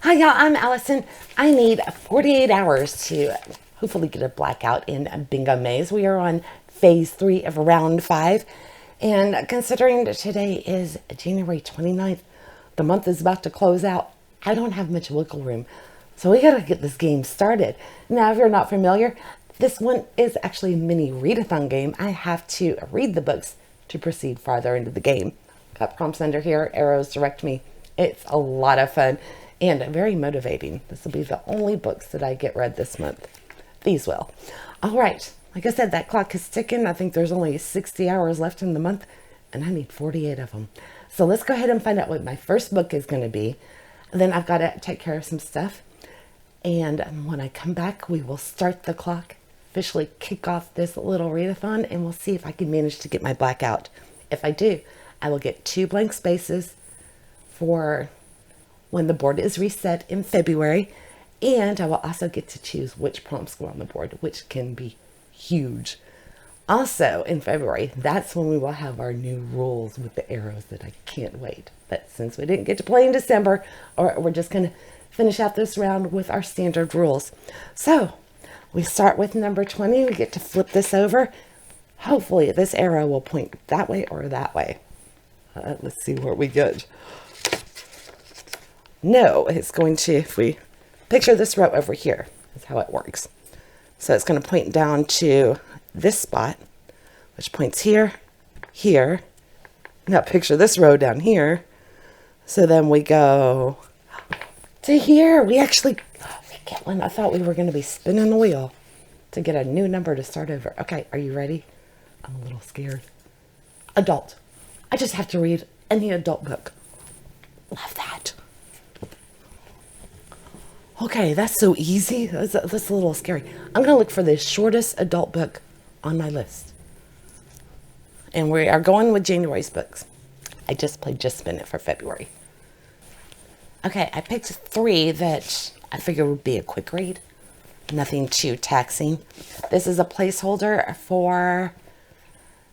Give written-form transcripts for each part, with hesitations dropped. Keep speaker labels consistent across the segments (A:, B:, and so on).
A: Hi y'all, I'm Allison. I need 48 hours to hopefully get a blackout in Bingo Maze. We are on phase 3 of round 5. And considering that today is January 29th, the month is about to close out. I don't have much wiggle room. So we gotta get this game started. Now, if you're not familiar, this one is actually a mini-readathon game. I have to read the books to proceed farther into the game. Got prompts under here, arrows direct me. It's a lot of fun and very motivating. This will be the only books that I get read this month. These will. All right. Like I said, that clock is ticking. I think there's only 60 hours left in the month, and I need 48 of them. So let's go ahead and find out what my first book is going to be. And then I've got to take care of some stuff. And when I come back, we will start the clock, officially kick off this little readathon, and we'll see if I can manage to get my blackout. If I do, I will get 2 blank spaces for when the board is reset in February, and I will also get to choose which prompts go on the board, which can be huge. Also in February, that's when we will have our new rules with the arrows that I can't wait. But since we didn't get to play in December, we're just going to finish out this round with our standard rules. So we start with number 20. We get to flip this over. Hopefully this arrow will point that way or that way. Let's see where we get. No, it's going to, if we picture this row over here, that's how it works. So it's going to point down to this spot, which points here, here. Now picture this row down here. So then we go to here. We get one. I thought we were going to be spinning the wheel to get a new number to start over. Okay, are you ready? I'm a little scared. Adult. I just have to read any adult book. Love that. Okay, that's so easy. That's a little scary. I'm going to look for the shortest adult book on my list. And we are going with January's books. I just played Just Spin It for February. Okay, I picked 3 that I figured would be a quick read. Nothing too taxing. This is a placeholder for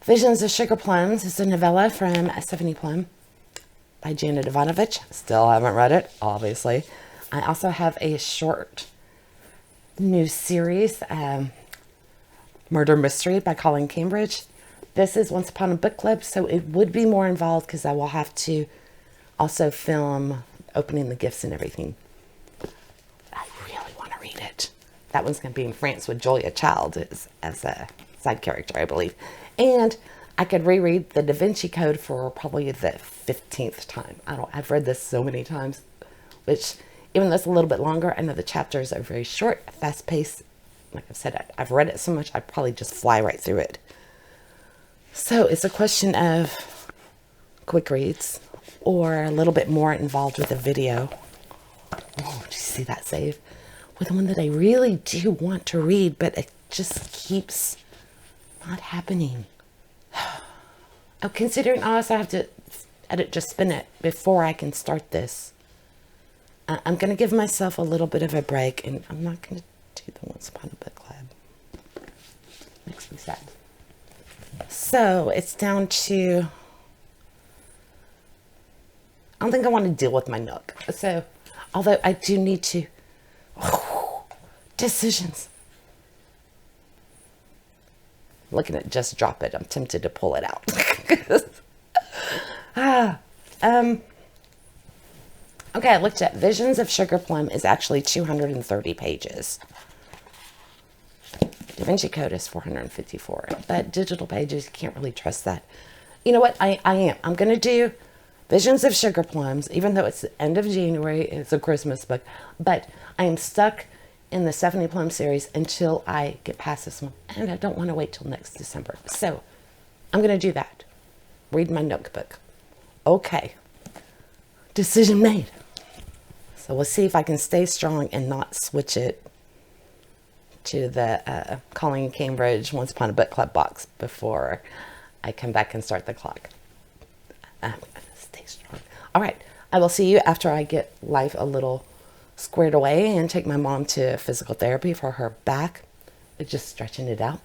A: Visions of Sugar Plums. It's a novella from Stephanie Plum by Janet Ivanovich. Still haven't read it, obviously. I also have a short new series, Murder Mystery by Colin Cambridge. This is Once Upon a Book Club, so it would be more involved because I will have to also film opening the gifts and everything. I really want to read it. That one's going to be in France with Julia Child as a side character, I believe. And I could reread the Da Vinci Code for probably the 15th time. I've read this so many times, which, even though it's a little bit longer, I know the chapters are very short, fast paced. Like I've said, I've read it so much, I'd probably just fly right through it. So it's a question of quick reads or a little bit more involved with the video. Oh, did you see that save? With one that I really do want to read, but it just keeps not happening. Oh, considering I also have to edit Just Spin It before I can start this. I'm going to give myself a little bit of a break, and I'm not going to do the Once Upon a Book Club. Makes me sad. So it's down to, I don't think I want to deal with my Nook. So, although I do need to, decisions. Looking at Just Drop It, I'm tempted to pull it out. Okay, I looked at Visions of Sugar Plum is actually 230 pages. Da Vinci Code is 454, but digital pages, you can't really trust that. You know what? I am. I'm going to do Visions of Sugar Plums, even though it's the end of January. It's a Christmas book, but I am stuck in the Stephanie Plum series until I get past this one, and I don't want to wait till next December. So I'm going to do that. Read my notebook. Okay. Decision made. So we'll see if I can stay strong and not switch it to the Colin Cambridge Once Upon a Book Club box before I come back and start the clock. I'm going to stay strong. All right. I will see you after I get life a little squared away and take my mom to physical therapy for her back. Just stretching it out.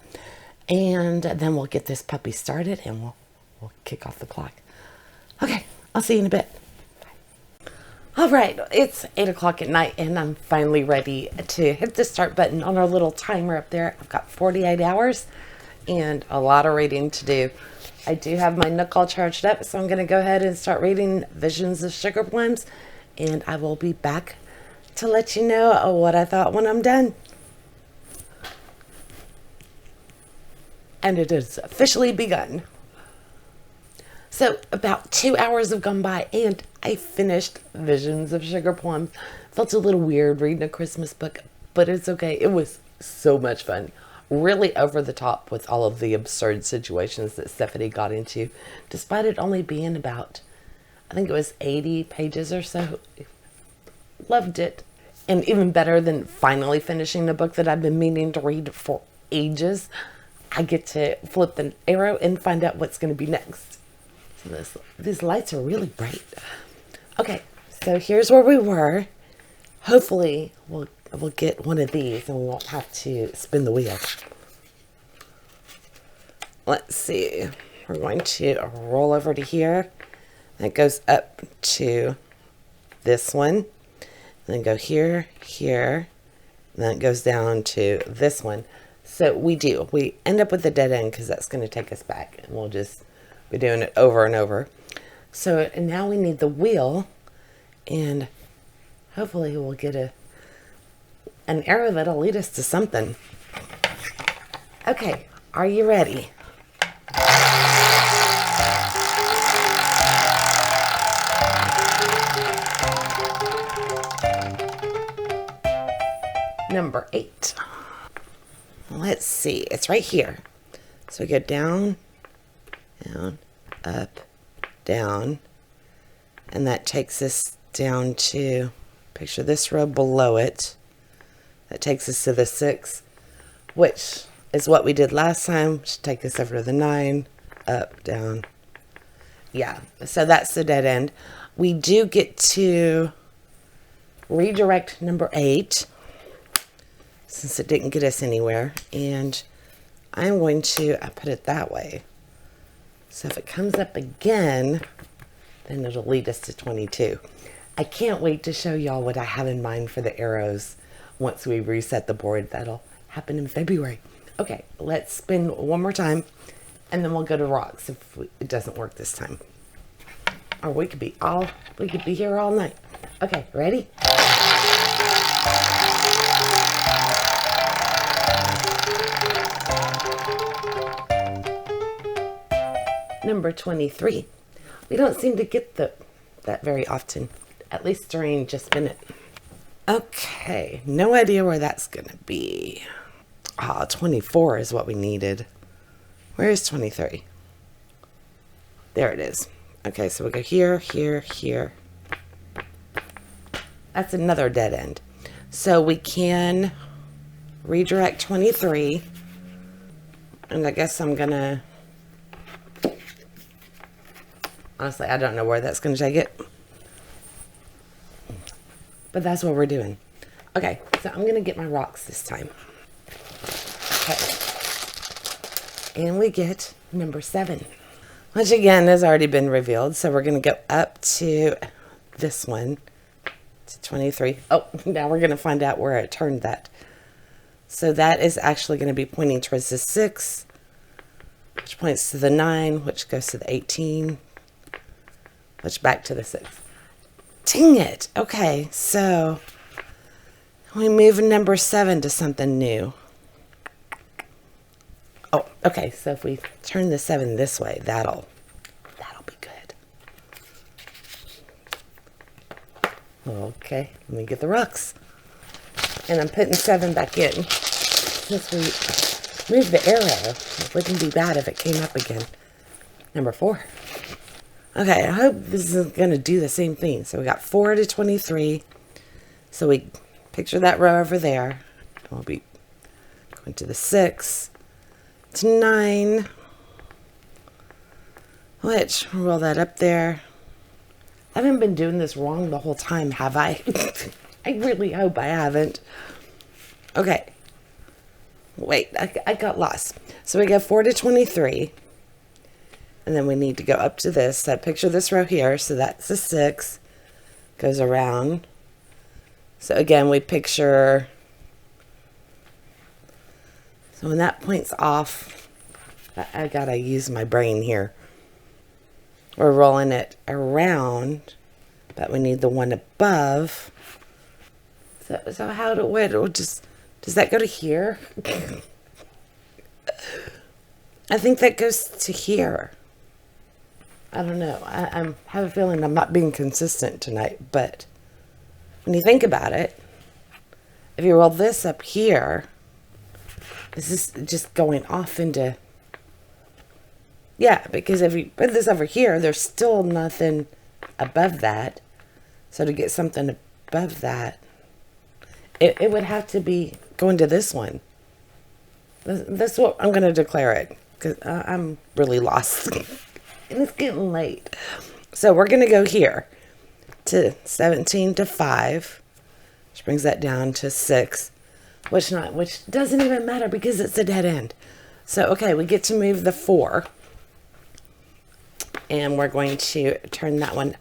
A: And then we'll get this puppy started and we'll kick off the clock. Okay. I'll see you in a bit. All right, it's 8 o'clock at night and I'm finally ready to hit the start button on our little timer up there. I've got 48 hours and a lot of reading to do. I do have my Nook all charged up, so I'm going to go ahead and start reading Visions of Sugar Plums, and I will be back to let you know what I thought when I'm done. And it has officially begun. So about 2 hours have gone by and I finished Visions of Sugar Plums. Felt a little weird reading a Christmas book, but it's okay. It was so much fun. Really over the top with all of the absurd situations that Stephanie got into, despite it only being about, I think it was 80 pages or so. Loved it. And even better than finally finishing a book that I've been meaning to read for ages, I get to flip the arrow and find out what's going to be next. So these lights are really bright. Okay, so here's where we were. Hopefully we'll get one of these and we won't have to spin the wheel. Let's see. We're going to roll over to here. That goes up to this one. And then go here, here. And then it goes down to this one. So we end up with a dead end because that's going to take us back. And we'll just be doing it over and over. So and now we need the wheel. And hopefully we'll get an arrow that'll lead us to something. Okay, are you ready? Number 8. Let's see, it's right here. So we go down, down, up, down, and that takes us down to, picture this row below it. That takes us to the 6, which is what we did last time. Should take us over to the 9, up, down. Yeah, so that's the dead end. We do get to redirect number 8, since it didn't get us anywhere. And I'm going to put it that way. So if it comes up again, then it'll lead us to 22. I can't wait to show y'all what I have in mind for the arrows once we reset the board. That'll happen in February. Okay, let's spin one more time and then we'll go to rocks if it doesn't work this time. Or we could be here all night. Okay, ready? Number 23. We don't seem to get that very often, at least during Just Minute. Okay, no idea where that's gonna be. 24 is what we needed. Where's 23? There it is. Okay, so we go here, here, here. That's another dead end. So we can redirect 23. And I guess I'm gonna, honestly, I don't know where that's gonna take it. But that's what we're doing. Okay, so I'm gonna get my rocks this time. Okay. And we get number 7, which again has already been revealed. So we're gonna go up to this one, to 23. Oh, now we're gonna find out where it turned that. So that is actually gonna be pointing towards the 6, which points to the 9, which goes to the 18, which back to the 6. Dang it. Okay, so we move number 7 to something new. Oh, okay, so if we turn the 7 this way, that'll be good. Okay, let me get the rocks. And I'm putting 7 back in. Since we moved the arrow, it wouldn't be bad if it came up again. Number 4. Okay, I hope this is going to do the same thing. So we got 4 to 23. So we picture that row over there. We'll be going to the 6 to 9. Which, roll that up there. I haven't been doing this wrong the whole time, have I? I really hope I haven't. Okay. Wait, I got lost. So we go 4 to 23. And then we need to go up to this. So picture this row here. So that's the 6. goes around. So again, we picture, so when that points off, I gotta use my brain here. We're rolling it around, but we need the one above. So how do it just, does that go to here? I think that goes to here. I don't know. I have a feeling I'm not being consistent tonight, but when you think about it, if you roll this up here, this is just going off into, yeah, because if you put this over here, there's still nothing above that. So to get something above that, it would have to be going to this one. That's what I'm going to declare it, because I'm really lost. And it's getting late. So we're going to go here to 17 to 5, which brings that down to 6, which doesn't even matter because it's a dead end. So, okay, we get to move the 4. And we're going to turn that one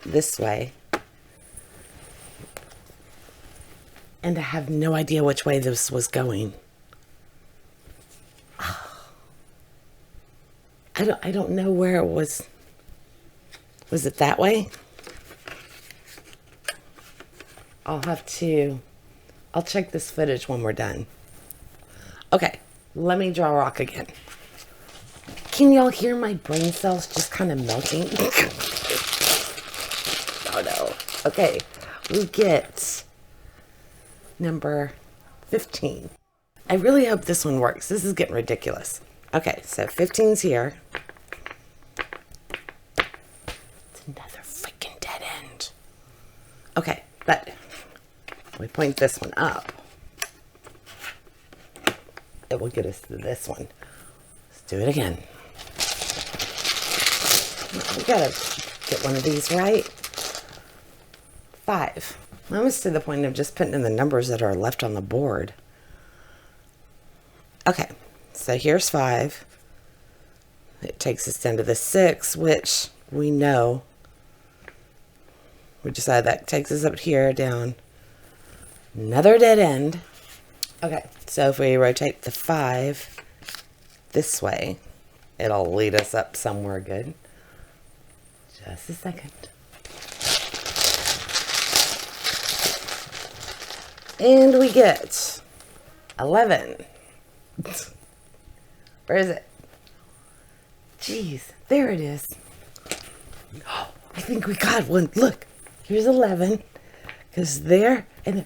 A: this way. And I have no idea which way this was going. I don't know where it was. Was it that way? I'll check this footage when we're done. Okay, let me draw a rock again. Can y'all hear my brain cells just kind of melting? Oh no. Okay, we get number 15. I really hope this one works. This is getting ridiculous. Okay, so 15's here. It's another freaking dead end. Okay, but we point this one up. It will get us to this one. Let's do it again. We gotta get one of these right. 5. I'm almost to the point of just putting in the numbers that are left on the board. Okay, so here's 5. It takes us down to the 6, which we know. We decided that takes us up here, down. Another dead end. Okay, so if we rotate the 5 this way, it'll lead us up somewhere good. Just a second. And we get 11. Where is it? Jeez, there it is. Oh, I think we got one. Look, here's 11. Because there and there.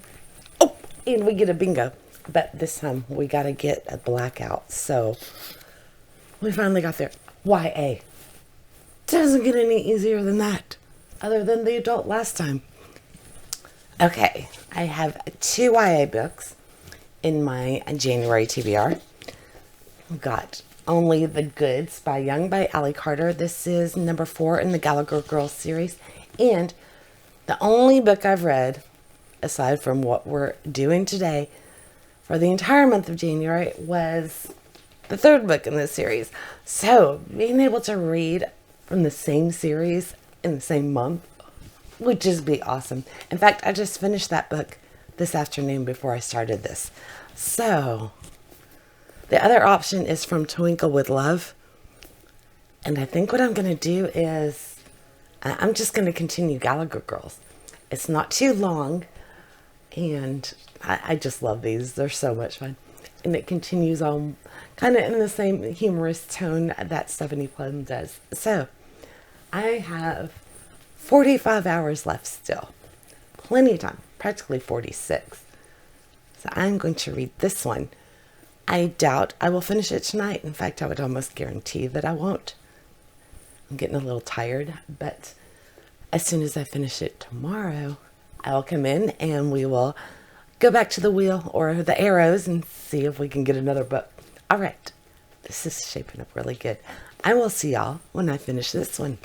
A: Oh, and we get a bingo. But this time we got to get a blackout. So we finally got there. YA. Doesn't get any easier than that. Other than the adult last time. Okay, I have 2 YA books in my January TBR. I've got Only the Goods by Young by Allie Carter. This is number 4 in the Gallagher Girls series. And the only book I've read, aside from what we're doing today, for the entire month of January was the 3rd book in this series. So being able to read from the same series in the same month would just be awesome. In fact, I just finished that book this afternoon before I started this. So the other option is from Twinkle with Love. And I think what I'm going to do is I'm just going to continue Gallagher Girls. It's not too long. And I just love these. They're so much fun. And it continues on kind of in the same humorous tone that Stephanie Plum does. So I have 45 hours left still. Plenty of time. Practically 46. So I'm going to read this one. I doubt I will finish it tonight. In fact, I would almost guarantee that I won't. I'm getting a little tired, but as soon as I finish it tomorrow, I'll come in and we will go back to the wheel or the arrows and see if we can get another book. All right. This is shaping up really good. I will see y'all when I finish this one.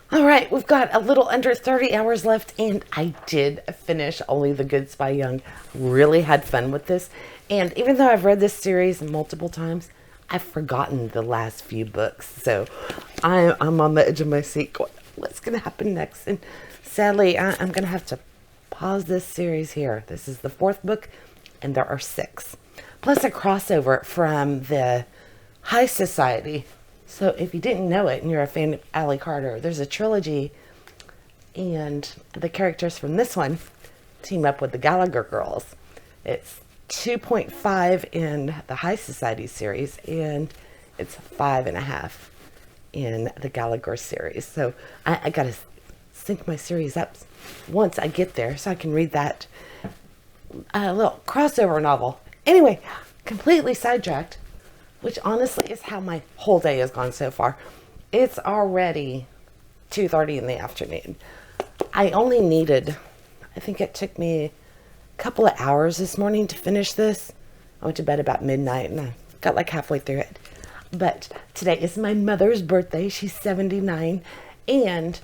A: All right, we've got a little under 30 hours left, and I did finish Only the Goods by Young. Really had fun with this. And even though I've read this series multiple times, I've forgotten the last few books. So I'm on the edge of my seat going, what's going to happen next. And sadly, I'm going to have to pause this series here. This is the 4th book, and there are 6. Plus a crossover from the High Society. So if you didn't know it and you're a fan of Ally Carter, there's a trilogy, and the characters from this one team up with the Gallagher girls. It's 2.5 in the High Society series, and it's 5.5 in the Gallagher series. So I gotta sync my series up once I get there so I can read that little crossover novel. Anyway, completely sidetracked, which honestly is how my whole day has gone so far. It's already 2:30 in the afternoon. I only needed, I think it took me a couple of hours this morning to finish this. I went to bed about midnight and I got like halfway through it. But today is my mother's birthday. She's 79, and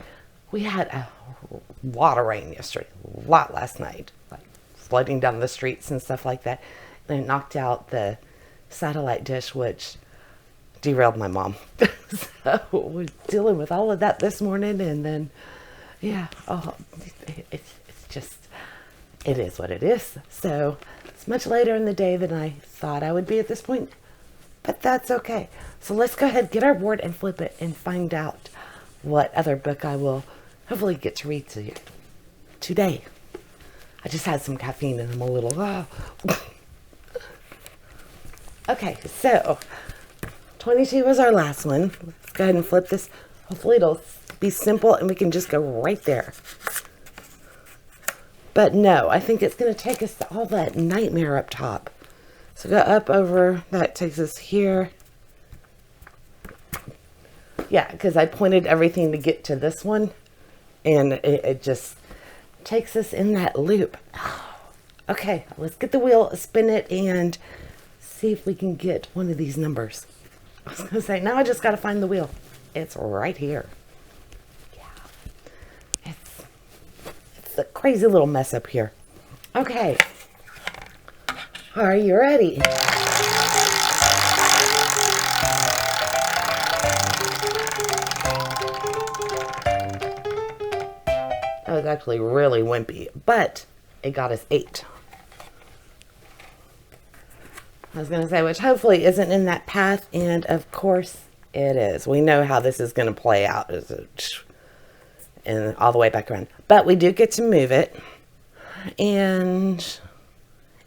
A: we had a lot of rain yesterday, a lot last night, like flooding down the streets and stuff like that. And it knocked out the satellite dish, which derailed my mom. So we're dealing with all of that this morning, and then yeah, it's just, it is what it is. So it's much later in the day than I thought I would be at this point, but that's okay. So let's go ahead, get our board and flip it and find out what other book I will hopefully get to read to you today. I just had some caffeine and I'm a little, Okay, so 22 was our last one. Let's go ahead and flip this. Hopefully it'll be simple and we can just go right there. But no, I think it's going to take us to all that nightmare up top. So go up over, that takes us here. Yeah, because I pointed everything to get to this one, and it just takes us in that loop. Okay, let's get the wheel, spin it, and see if we can get one of these numbers. I was going to say, now I just got to find the wheel. It's right here. Yeah. It's a crazy little mess up here. Okay. Are you ready? That was actually really wimpy, but it got us 8. I was going to say, which hopefully isn't in that path, and of course it is. We know how this is going to play out, and all the way back around. But we do get to move it, and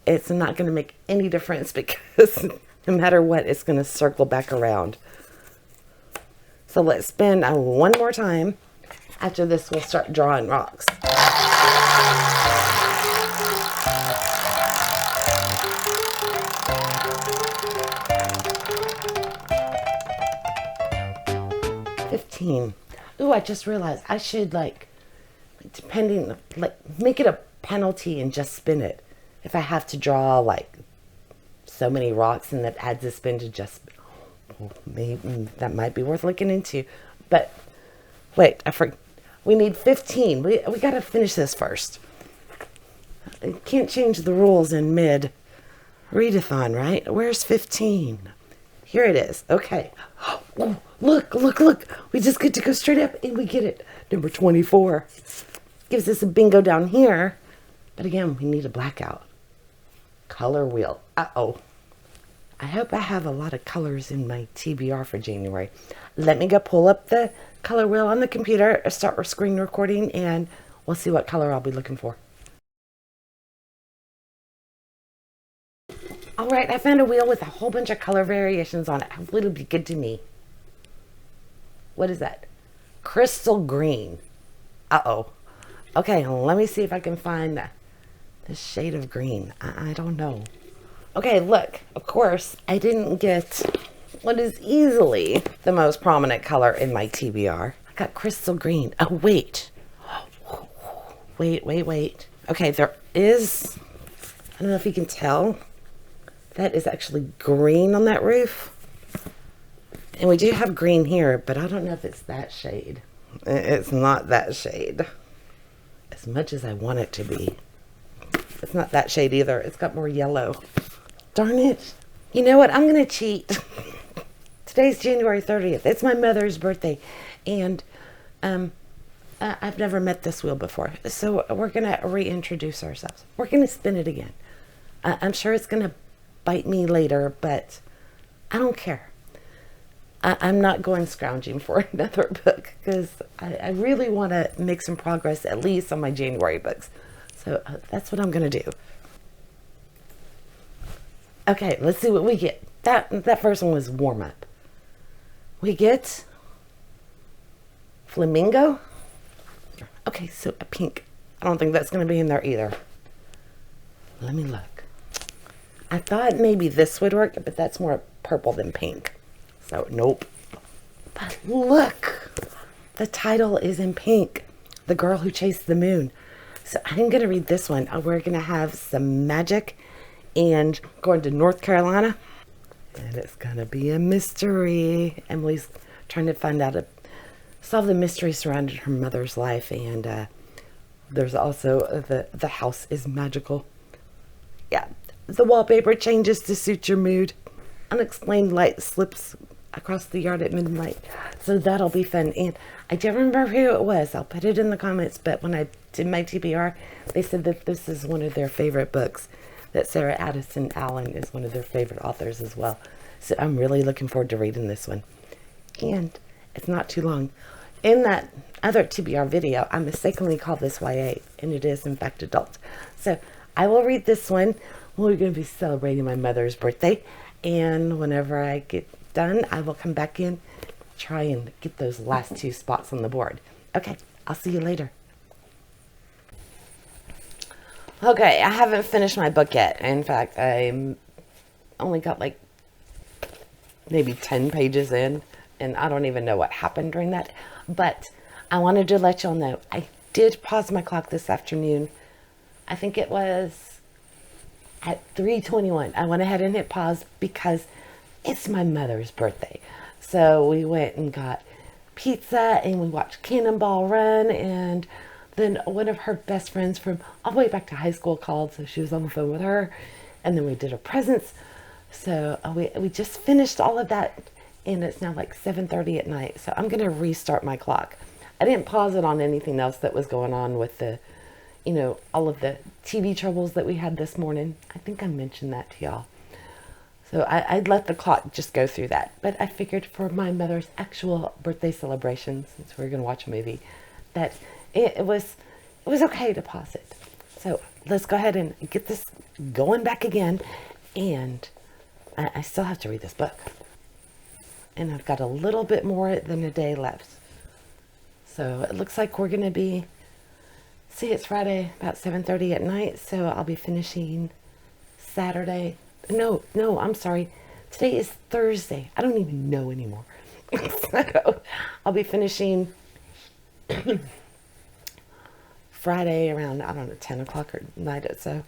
A: it's not going to make any difference because no matter what, it's going to circle back around. So let's spin one more time. After this, we'll start drawing rocks. Ooh, I just realized I should make it a penalty and just spin it. If I have to draw like so many rocks and that adds a spin to just, maybe that might be worth looking into. But wait, we need 15. We got to finish this first. I can't change the rules in mid readathon, right? Where's 15? Here it is. Okay. Oh, look. We just get to go straight up and we get it. Number 24. Gives us a bingo down here. But again, we need a blackout. Color wheel. Uh-oh. I hope I have a lot of colors in my TBR for January. Let me go pull up the color wheel on the computer, start our screen recording, and we'll see what color I'll be looking for. All right, I found a wheel with a whole bunch of color variations on it. Hopefully it'll be good to me. What is that? Crystal green. Uh-oh. Okay, let me see if I can find this shade of green. I don't know. Okay, look, of course, I didn't get what is easily the most prominent color in my TBR. I got crystal green. Oh, wait. Wait. Okay, there is, I don't know if you can tell, that is actually green on that roof. And we do have green here, but I don't know if it's that shade. It's not that shade. As much as I want it to be. It's not that shade either. It's got more yellow. Darn it. You know what? I'm going to cheat. Today's January 30th. It's my mother's birthday. And I've never met this wheel before, so we're going to reintroduce ourselves. We're going to spin it again. I'm sure it's going to bite me later, but I don't care. I'm not going scrounging for another book because I really want to make some progress, at least on my January books. So that's what I'm going to do. Okay, let's see what we get. That first one was warm up. We get flamingo. Okay, so a pink. I don't think that's going to be in there either. Let me look. I thought maybe this would work, but that's more purple than pink. So, nope. But look, the title is in pink. The Girl Who Chased the Moon. So I'm going to read this one. We're going to have some magic and going to North Carolina. And it's going to be a mystery. Emily's trying to find out, solve the mystery surrounding her mother's life. And there's also the house is magical. Yeah, the wallpaper changes to suit your mood. Unexplained light slips across the yard at midnight. So that'll be fun. And I don't remember who it was. I'll put it in the comments. But when I did my TBR, they said that this is one of their favorite books. That Sarah Addison Allen is one of their favorite authors as well. So I'm really looking forward to reading this one. And it's not too long. In that other TBR video, I mistakenly called this YA. And it is, in fact, adult. So I will read this one. We're going to be celebrating my mother's birthday. And whenever I get done, I will come back in, try and get those last 2 spots on the board. Okay, I'll see you later. Okay, I haven't finished my book yet. In fact, I only got like maybe 10 pages in, and I don't even know what happened during that. But I wanted to let y'all know, I did pause my clock this afternoon. I think it was at 3:21. I went ahead and hit pause because it's my mother's birthday. So we went and got pizza and we watched Cannonball Run, and then one of her best friends from all the way back to high school called, so she was on the phone with her, and then we did her presents. So we just finished all of that, and it's now like 7:30 at night. So I'm going to restart my clock. I didn't pause it on anything else that was going on with the, all of the TV troubles that we had this morning. I think I mentioned that to y'all. So I'd let the clock just go through that. But I figured for my mother's actual birthday celebration, since we're going to watch a movie, that it was okay to pause it. So let's go ahead and get this going back again. And I still have to read this book. And I've got a little bit more than a day left. So it looks like we're going to be, see, it's Friday about 7:30 at night. So I'll be finishing Saturday. No, I'm sorry. Today is Thursday. I don't even know anymore. So I'll be finishing Friday around, I don't know, 10 o'clock or night or so.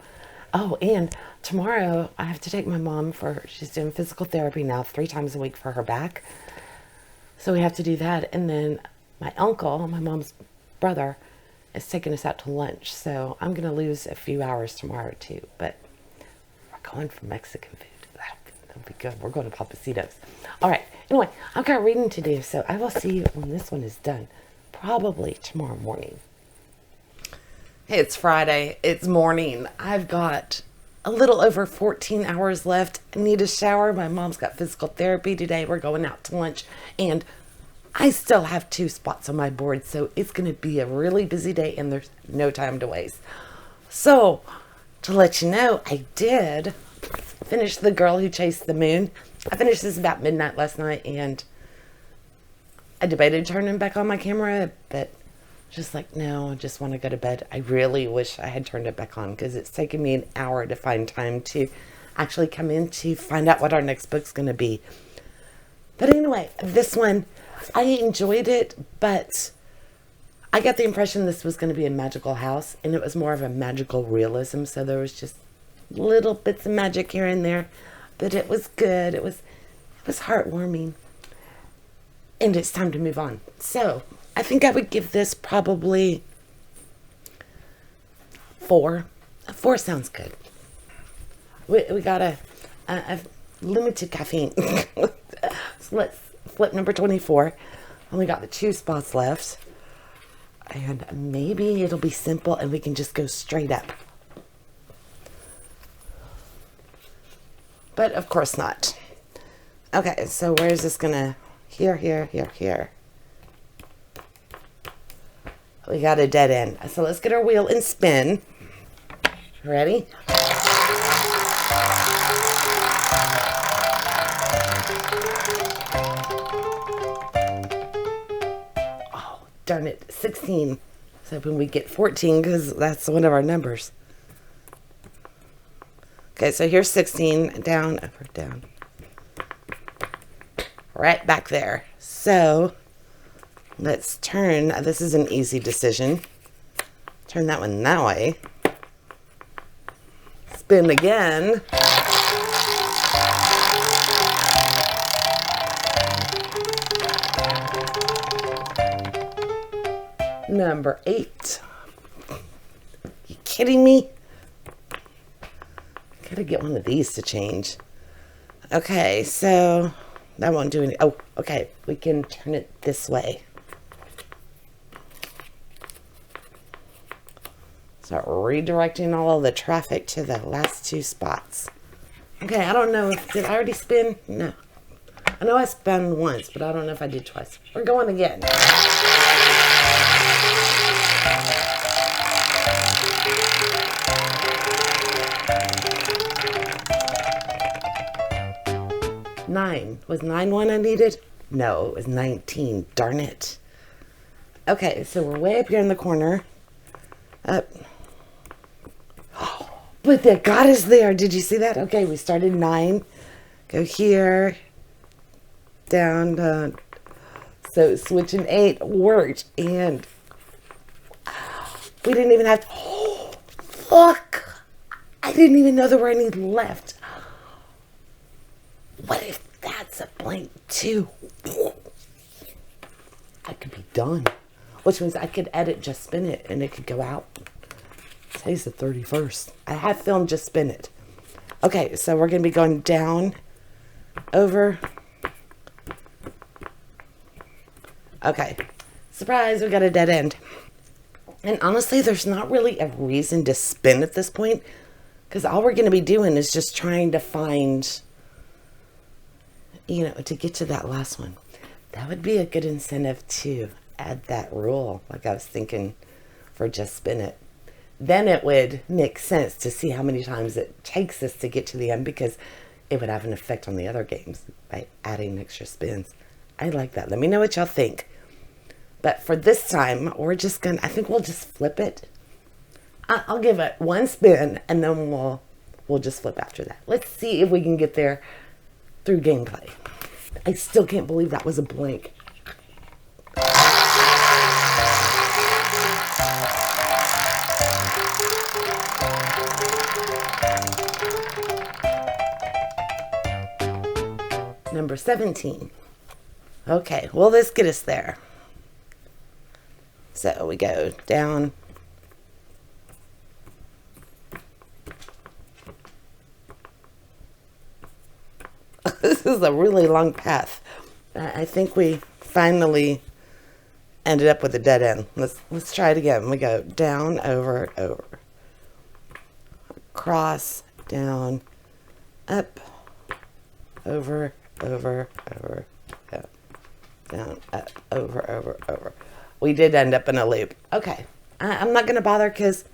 A: Oh, and tomorrow I have to take my mom she's doing physical therapy now 3 times a week for her back. So we have to do that. And then my uncle, my mom's brother, is taking us out to lunch. So I'm going to lose a few hours tomorrow too. But we're going for Mexican food. That'll be good. We're going to Papacitos. All right. Anyway, I've got reading to do. So I will see you when this one is done. Probably tomorrow morning. Hey, it's Friday. It's morning. I've got a little over 14 hours left. I need a shower. My mom's got physical therapy today. We're going out to lunch. And I still have 2 spots on my board. So it's going to be a really busy day and there's no time to waste. So to let you know, I did finish The Girl Who Chased the Moon. I finished this about midnight last night and I debated turning back on my camera, but just like, no, I just want to go to bed. I really wish I had turned it back on because it's taken me an hour to find time to actually come in to find out what our next book's going to be. But anyway, this one, I enjoyed it, but I got the impression this was going to be a magical house, and it was more of a magical realism. So there was just little bits of magic here and there, but it was good. It was heartwarming, and it's time to move on. So I think I would give this probably 4. 4 sounds good. We got a limited caffeine. So let's flip number 24. Only got the 2 spots left. And maybe it'll be simple and we can just go straight up. But of course not. Okay, so where is this gonna, here. We got a dead end. So let's get our wheel and spin. Ready? Oh, darn it, 16. So when we get 14, because that's one of our numbers. Okay, so here's 16, down, up, or down. Right back there. So let's turn, this is an easy decision. Turn that one that way. Spin again. Number 8. You kidding me? Gotta get one of these to change. Okay, so that won't do any. Oh, okay. We can turn it this way. Start redirecting all of the traffic to the last 2 spots. Okay, I don't know if, did I already spin? No. I know I spun once, but I don't know if I did twice. We're going again. Nine. Was 9 one I needed? No, it was 19. Darn it. Okay, so we're way up here in the corner. Up. Oh, but the God is there. Did you see that? Okay, we started 9. Go here. Down. So switching 8 worked. And we didn't even have to. Oh, fuck. I didn't even know there were any left. What if that's a blank too? I could be done. Which means I could edit Just Spin It and it could go out. Today's the 31st. I have filmed Just Spin It. Okay, so we're going to be going down, over. Okay. Surprise, we got a dead end. And honestly, there's not really a reason to spin at this point. Because all we're going to be doing is just trying to find, you know, to get to that last one. That would be a good incentive to add that rule, like I was thinking for Just Spin It. Then it would make sense to see how many times it takes us to get to the end, because it would have an effect on the other games by adding extra spins. I like that. Let me know what y'all think. But for this time, we're just gonna, I think we'll just flip it. I'll give it 1 spin and then we'll just flip after that. Let's see if we can get there through gameplay. I still can't believe that was a blank. Number 17. Okay, will this get us there? So we go down. This is a really long path. I think we finally ended up with a dead end. Let's try it again. We go down, over, over. Cross, down, up, over, over, over, up, down, up, over, over, over. We did end up in a loop. Okay, I'm not going to bother because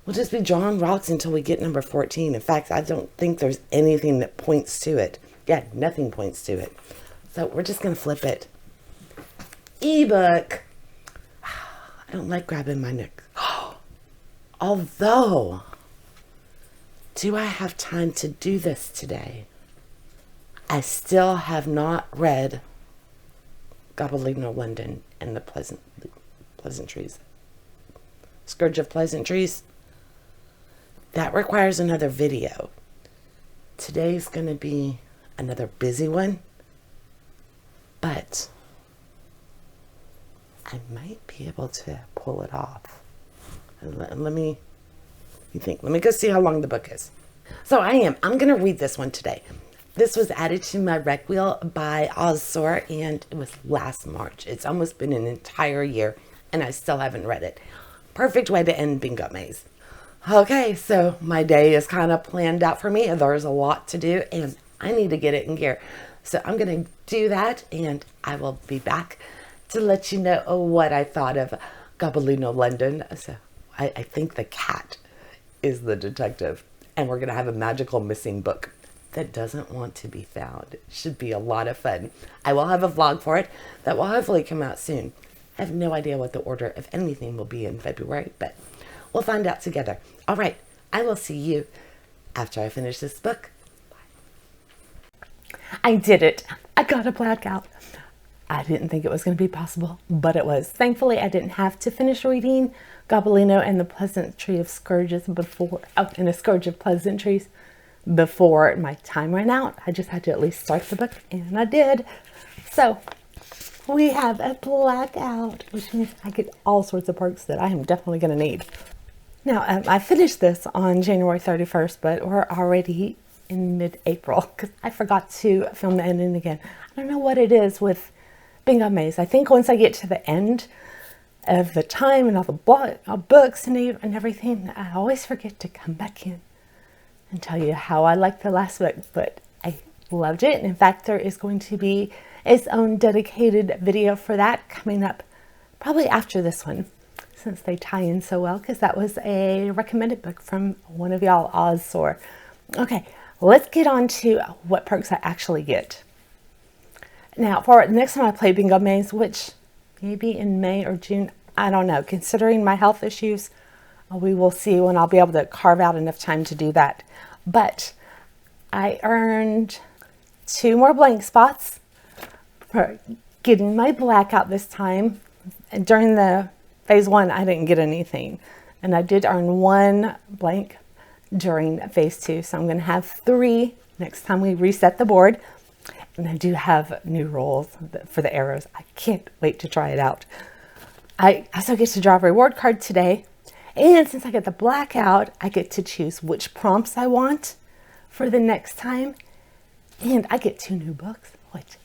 A: we'll just be drawing rocks until we get number 14. In fact, I don't think there's anything that points to it. Yeah, nothing points to it. So we're just going to flip it. Ebook. I don't like grabbing my neck. Although, do I have time to do this today? I still have not read Gobbledino London and the Pleasantries. Scourge of Pleasantries. That requires another video. Today's going to be another busy one. But I might be able to pull it off. Let me go see how long the book is. So I'm going to read this one today. This was added to my rec wheel by Ozsor, and it was last March. It's almost been an entire year, and I still haven't read it. Perfect way to end Bingo Maze. Okay, so my day is kind of planned out for me. There's a lot to do, and I need to get it in gear. So I'm going to do that, and I will be back to let you know what I thought of Gobelino London. So I think the cat is the detective, and we're going to have a magical missing book that doesn't want to be found. It should be a lot of fun. I will have a vlog for it that will hopefully come out soon. I have no idea what the order of anything will be in February, but we'll find out together. All right, I will see you after I finish this book. Bye. I did it. I got a blackout. I didn't think it was going to be possible, but it was. Thankfully, I didn't have to finish reading Gobelino and the Pleasantry of Scourges before, and the Scourge of Pleasantries before my time ran out. I just had to at least start the book, and I did. So we have a blackout, which means I get all sorts of perks that I am definitely going to need. Now, I finished this on January 31st, but we're already in mid-April because I forgot to film the ending again. I don't know what it is with Bingo Maze. I think once I get to the end of the time and all the books and everything, I always forget to come back in and tell you how I liked the last book, but I loved it. And in fact, there is going to be its own dedicated video for that coming up probably after this one, since they tie in so well, because that was a recommended book from one of y'all, Ozsor. Okay, let's get on to what perks I actually get. Now, for the next time I play Bingo Maze, which maybe in May or June, I don't know, considering my health issues, we will see when I'll be able to carve out enough time to do that. But I earned 2 more blank spots for getting my blackout this time. And during the phase 1, I didn't get anything. And I did earn 1 blank during phase 2. So I'm going to have 3 next time we reset the board. And I do have new rolls for the arrows. I can't wait to try it out. I also get to draw a reward card today. And since I get the blackout, I get to choose which prompts I want for the next time. And I get 2 new books. What?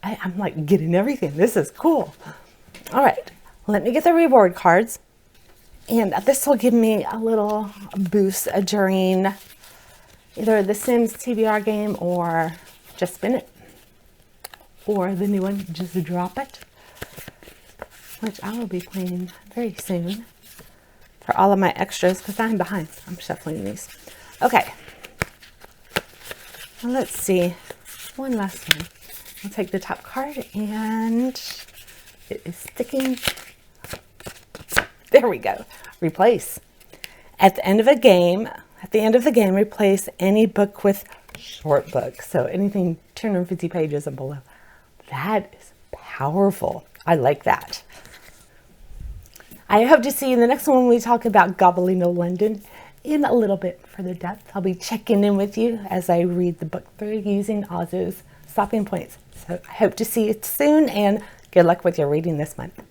A: I'm like getting everything. This is cool. All right, let me get the reward cards. And this will give me a little boost during either the Sims TBR game or just spin it. Or the new one, just drop it, which I will be playing very soon for all of my extras because I'm behind. I'm shuffling these. Okay. Well, let's see. One last one. I'll take the top card and it is sticking. There we go. Replace. At the end of the game, replace any book with short book. So anything 250 pages and below. That is powerful. I like that. I hope to see you in the next one when we talk about Gobelino London in a little bit further depth. I'll be checking in with you as I read the book through using Oz's stopping points. So I hope to see you soon and good luck with your reading this month.